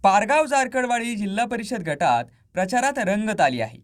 पारगाव जारकड़वाडी जिल्हा परिषद गटात प्रचारात रंगत आली आहे।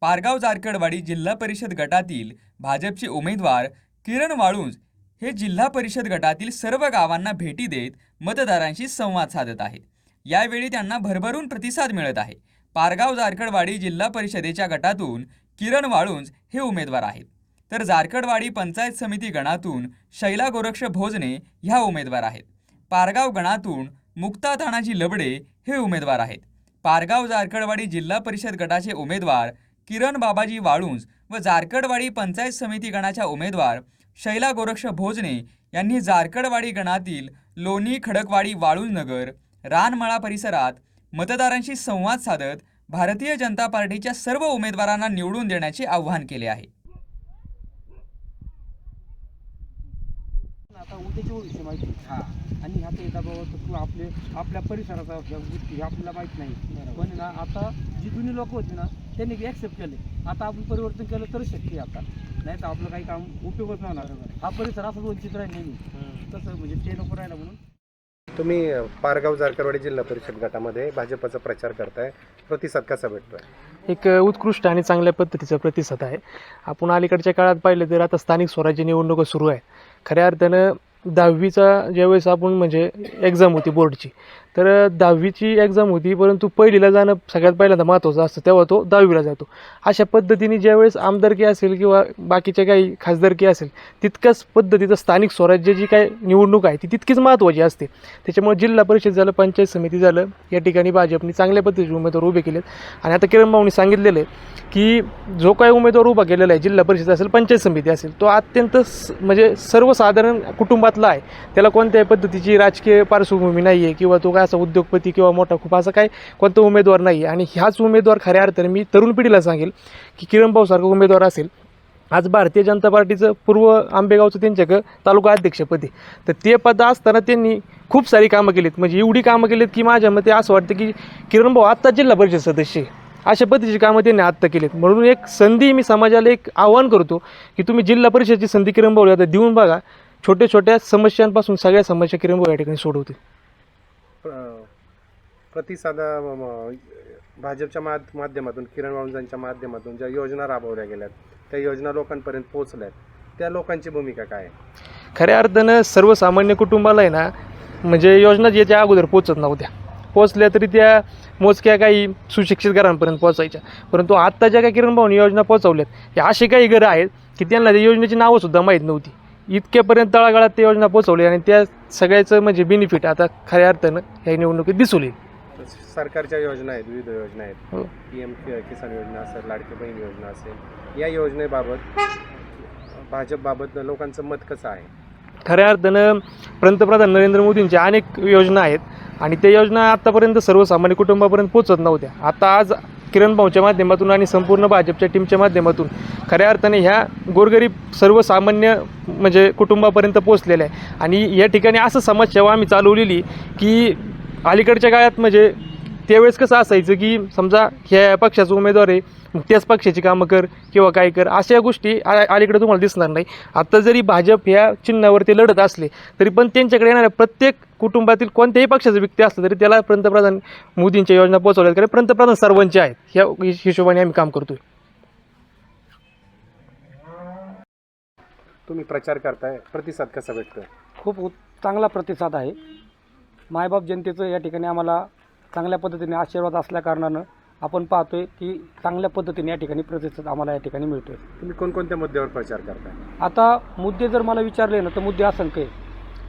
पारगाव जारकड़वाडी जिल्हा परिषद गटातील भाजपचे उमेदवार किरण वाळुंज हे जिल्हा परिषद गटातील सर्व गावांना भेटी देत मतदारांशी संवाद साधत आहेत। यावेळी त्यांना भरभरून प्रतिसाद मिळत आहे। पारगाव जारकड़वाडी जिल्हा परिषदेच्या गटातून किरण वाळुंज हे उमेदवार आहेत, तर जारकड़वाडी पंचायत समिती गणातून शैला गोरक्ष भोजने ह्या उमेदवार आहेत। पारगाव गणातून मुक्ता तानाजी लबडे हे उमेदवार आहेत। पारगाव जारकड़वाडी जिल्हा परिषद गटाचे उमेदवार किरण बाबाजी वाळुंज व जारकड़वाडी पंचायत समिती गणाच्या उमेदवार शैला गोरक्ष भोजने यांनी जारकड़वाडी गणातील लोणी खडकवाडी वाळुंज नगर रानमळा परिसरात मतदारांशी संवाद साधत भारतीय जनता पार्टीच्या सर्व उमेदवारांना निवडून देण्याचे आवाहन केले आहे। आता उद्याची भविष्य माहिती आणि आता एका बाबा आपल्या परिसराचा गोष्टी आपल्याला माहीत नाही, पण ना आता जी जुनी लोक होती ना त्यांनी ॲक्सेप्ट केले। आता आपण परिवर्तन केलं तर शक्य आहे आता, नाही तर आपलं काही काम उपयोगच नाही होणार। हा परिसर असाच वंचित राहील नेहमी, तसं म्हणजे ते नको राहिलं म्हणून। तुम्ही पारगाव जारकड़वाडी जिल्हा परिषद गटामध्ये भाजपचा प्रचार करताय, प्रतिसाद कसा भेटतोय? एक उत्कृष्ट आणि चांगल्या पद्धतीचा प्रतिसाद आहे। आपण अलीकडच्या काळात पाहिलं तर आता स्थानिक स्वराज्य निवडणुका सुरू आहे। खऱ्या अर्थानं 10वीचा ज्यावेळेस आपण म्हणजे एक्झाम होती बोर्डची, तर 10वीची एक्झाम होती, परंतु पहिलीला जाणं सगळ्यात पहिल्यांदा महत्त्वाचं असतं, तेव्हा तो 10वीला जातो। अशा पद्धतीने ज्यावेळेस आमदारकी असेल किंवा बाकीच्या काही खासदारकी असेल, तितक्याच पद्धतीचं स्थानिक स्वराज्य जी काही निवडणूक आहे ती तितकीच महत्त्वाची असते। त्याच्यामुळे जिल्हा परिषद झालं, पंचायत समिती झालं, या ठिकाणी भाजपने चांगल्या पद्धतीचे उमेदवार उभे केलेत। आणि आता किरण भाऊंनी सांगितलेलं आहे की जो काही उमेदवार उभा केलेला आहे, जिल्हा परिषद असेल, पंचायत समिती असेल, तो अत्यंत म्हणजे सर्वसाधारण कुटुंबातला आहे। त्याला कोणत्याही पद्धतीची राजकीय पार्श्वभूमी नाही आहे किंवा तो काय असा उद्योगपती किंवा मोठा खूप असं काय कोणता उमेदवार नाही आहे। आणि ह्याच उमेदवार खऱ्या अर्थाने मी तरुण पिढीला सांगेल की किरण भाऊसारखा उमेदवार असेल, आज भारतीय जनता पार्टीचं पूर्व आंबेगावचं त्यांच्याकडं तालुका अध्यक्षपदी, तर ते पद असताना त्यांनी खूप सारी कामं केलीत, म्हणजे एवढी कामं केलीत की माझ्या मते असं वाटतं की किरण भाऊ आत्ता जिल्हा परिषद सदस्य आहे। अशा पद्धतीची कामं त्यांनी आत्ता केलीत। म्हणून एक संधी मी समाजाला एक आव्हान करतो की तुम्ही जिल्हा परिषदची संधी किरण भाऊ आता देऊन बघा। छोट्या छोट्या समस्यांपासून सगळ्या समस्या किरण भाऊ या ठिकाणी सोडवतील। प्रतिसाद भाजपच्या माध्यमातून, किरण वाळुंजांच्या माध्यमातून ज्या योजना राबवल्या गेल्यात त्या योजना लोकांपर्यंत पोहोचल्यात, त्या लोकांची भूमिका काय आहे? खऱ्या अर्थानं सर्वसामान्य कुटुंबाला आहे ना, म्हणजे योजना ज्याच्या अगोदर पोहोचत नव्हत्या, पोहोचल्या तरी त्या मोजक्या काही सुशिक्षित घरांपर्यंत पोहोचायच्या, परंतु आत्ता ज्या काही किरण भाऊंनी योजना पोहोचवल्यात या अशी काही घरं आहेत की त्यांना त्या योजनेची नावंसुद्धा माहीत नव्हती। इतक्यापर्यंत तळागाळात त्या योजना पोहोचवली आणि त्या सगळ्याचं म्हणजे बेनिफिट आता खऱ्या अर्थानं ह्या निवडणुकीत दिसून येईल। सरकारच्या योजना आहेत, विविध योजना आहेत, PM किसान योजना असेल, लाडकी बहीण योजना असेल, या योजनेबाबत भाजपबाबत लोकांचं मत कसं आहे? खऱ्या अर्थानं पंतप्रधान नरेंद्र मोदींच्या अनेक योजना आहेत आणि त्या योजना आत्तापर्यंत सर्वसामान्य कुटुंबापर्यंत पोहोचत नव्हत्या। आता आज किरण भाऊच्या माध्यमातून आणि संपूर्ण भाजपच्या टीमच्या माध्यमातून खऱ्या अर्थाने ह्या गोरगरीब सर्वसामान्य म्हणजे कुटुंबापर्यंत पोहोचलेल्या आहे। आणि या ठिकाणी असं समाजसेवा आम्ही चालवलेली की अलीकडच्या काळात म्हणजे त्यावेळेस कसं असायचं की समजा ह्या पक्षाचा उमेदवार आहे, त्याच पक्षाची कामं कर किंवा काय कर, अशा गोष्टी अलीकडे तुम्हाला दिसणार नाही। आता जरी भाजप ह्या चिन्हावरती लढत असले तरी पण त्यांच्याकडे येणाऱ्या प्रत्येक कुटुंबातील कोणत्याही पक्षाचा व्यक्ती असला तरी त्याला पंतप्रधान मोदींच्या योजना पोहोचवल्या, कारण पंतप्रधान सर्वांचे आहेत, ह्या हिशोबाने आम्ही काम करतोय। तुम्ही प्रचार करताय, प्रतिसाद कसा भेटतोय? खूप चांगला प्रतिसाद आहे। मायबाप जनतेचं या ठिकाणी आम्हाला चांगल्या पद्धतीने आशीर्वाद असल्या कारणानं आपण पाहतोय की चांगल्या पद्धतीने या ठिकाणी प्रतिसाद आम्हाला या ठिकाणी मिळतोय। तुम्ही कोणकोणत्या मुद्द्यावर प्रचार करताय? आता मुद्दे जर मला विचारले ना तर मुद्दे असंख्य आहे।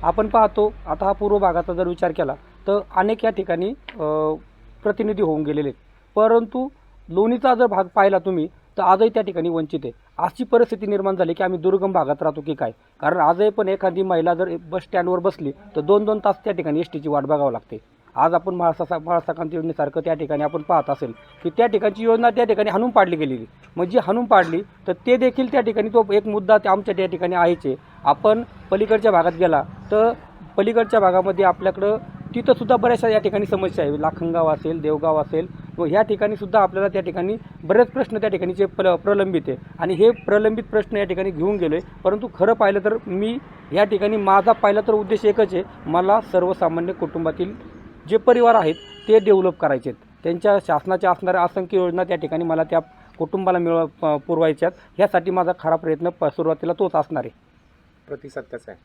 आपण पाहतो आता हा पूर्व भागाचा जर विचार केला तर अनेक या ठिकाणी प्रतिनिधी होऊन गेलेले आहेत, परंतु लोणीचा जर भाग पाहिला तुम्ही तर आजही त्या ठिकाणी वंचित आहे। अशी परिस्थिती निर्माण झाली की आम्ही दुर्गम भागात राहतो की काय, कारण आजही पण एखादी महिला जर बस स्टँडवर बसली तर 2-2 तास त्या ठिकाणी STची वाट बघावं लागते। आज आपण म्हाळसा क्रांती योजनेसारखं त्या ठिकाणी आपण पाहत असेल की त्या ठिकाणची योजना त्या ठिकाणी हाणून पाडली गेलेली, मग जी हाणून पाडली तर ते देखील त्या ठिकाणी तो एक मुद्दा आमच्या त्या ठिकाणी आहेच आहे। आपण पलीकडच्या भागात गेला तर पलीकडच्या भागामध्ये आपल्याकडं तिथंसुद्धा बऱ्याचशा या ठिकाणी समस्या आहे, लाखनगाव असेल, देवगाव असेल, व ह्या ठिकाणीसुद्धा आपल्याला त्या ठिकाणी बरेच प्रश्न त्या ठिकाणीचे प्रलंबित आहे आणि हे प्रलंबित प्रश्न या ठिकाणी घेऊन गेलो आहे। परंतु खरं पाहिलं तर मी या ठिकाणी माझा पाहिला तर उद्देश एकच आहे, मला सर्वसामान्य कुटुंबातील जे परिवार आहेत ते डेव्हलप करायचे आहेत. त्यांच्या शासनाच्या असणाऱ्या असंख्य योजना त्या ठिकाणी मला त्या कुटुंबाला पुरवायच्यात. ह्यासाठी माझा खरा प्रयत्न सुरुवातीला तोच असणार आहे. प्रतिसाद कसा आहे?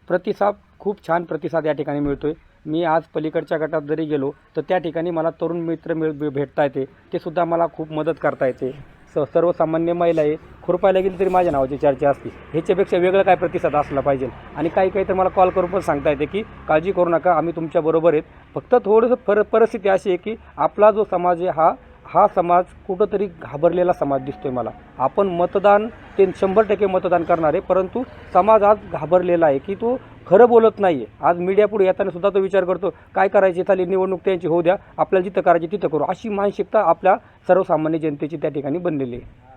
प्रतिसाद खूप छान प्रतिसाद या ठिकाणी मिळतो आहे. मी आज पलीकडच्या गटात जरी गेलो तर त्या ठिकाणी मला तरुण मित्र भेटता येते, ते सुद्धा मला खूप मदत करता येते. सर्वसामान्य महिला आहे, खुरपायला गेली तरी माझ्या नावाची चर्चा असते. ह्याच्यापेक्षा वेगळं काय प्रतिसाद असला पाहिजे. आणि काही तर मला कॉल करून पण सांगता येते की काळजी करू नका, आम्ही तुमच्याबरोबर आहेत. फक्त थोडंसं परिस्थिती अशी आहे की आपला जो समाज आहे हा समाज कुठंतरी घाबरलेला समाज दिसतोय मला. आपण मतदान ते 100% मतदान करणार आहे, परंतु समाज आज घाबरलेला आहे की तो खरं बोलत नाही आहे. आज मीडियापुढे येताना सुद्धा तो विचार करतो काय करायची, चालेल निवडणूक त्यांची होऊ द्या, आपल्याला जिथं करायची तिथं करू, अशी मानसिकता आपल्या सर्वसामान्य जनतेची त्या ठिकाणी बनलेली आहे.